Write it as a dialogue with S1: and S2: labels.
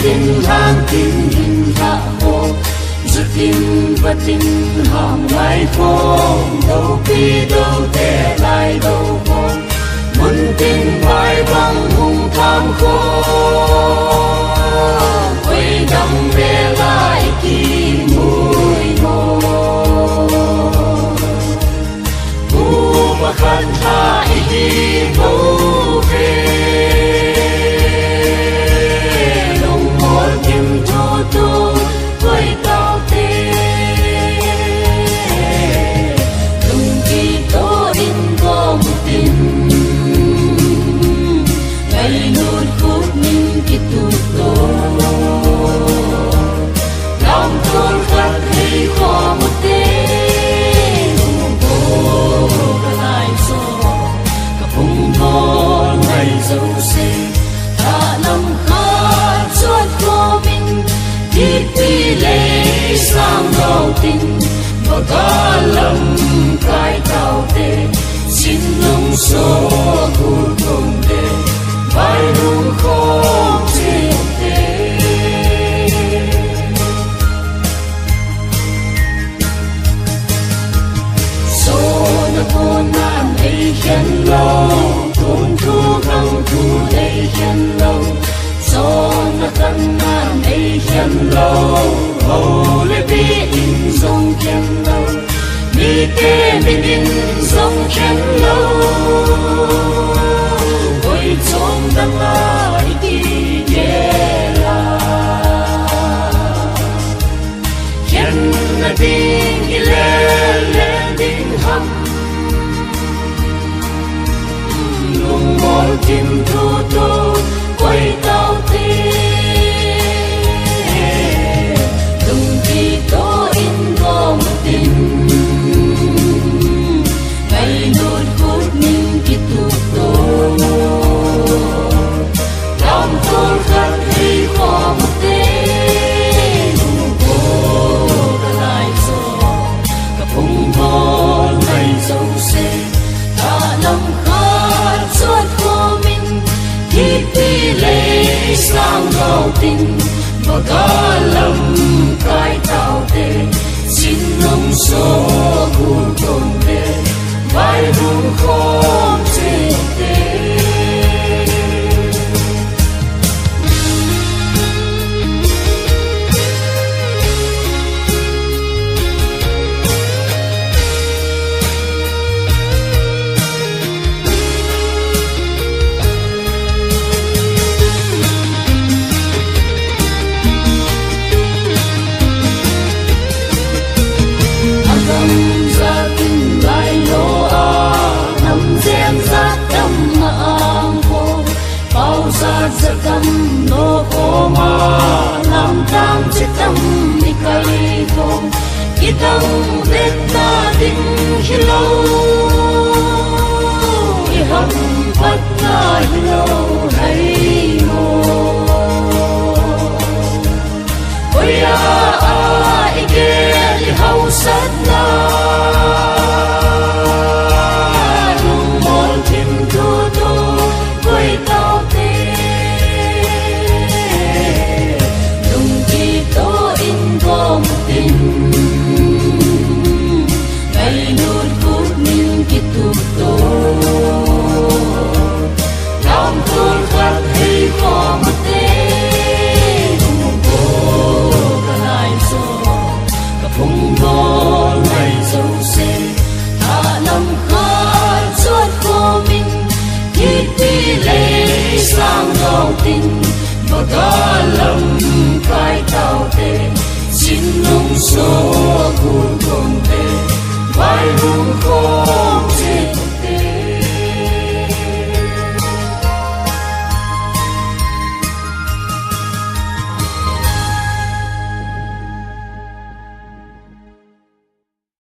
S1: Tin lang tin hình hạ hồ dự tin và tin hàm lại phong đâu khi đâu thể lại đâu phong muốn tin vai bằng hùng tham khô quay đắm về lại kỳ mùi ngô u và khăn hai đi đâu về với tao tê đừng vì tôi in có một tình ngày luôn khúc mình kịp tụt tôi lòng tôi khát hay khó một tên cô đã lại rồi cả vùng cô ngày giàu sinh ta năm khát suốt cô mình thiết đi lệ sang đầu tình và cả lầm cái tao tê xin lung số của công tê vai luôn không chịu tê số nó cô nam ấy khen lâu tổn thu không thu đây khen lâu số nó thân nam ấy khen lâu hầu lê bi in dòng khen lâu mi kê mi in dòng khen lâu ôi trong đăng lại đi ghé la khen là tiếng đi lên lên tiếng hâm lùng mỏi tim thu thu quay tao tê đừng vì tôi in có một tình ngày luôn phút mình kịp tụt tôi lòng tôi khát hay khó một tên cô đã lại rồi cả vùng cô ngày giàu sinh ta lòng khát suốt của mình thiết đi lệ sang đầu tình và cả lầm cái tao tê xin nông số của tồn tê vai luôn không chịu tê giấc tâm nô cô mà làm tăng chết tâm đi cây không khi tâm đến ta tình khi lâu khi hâm phát ta lâu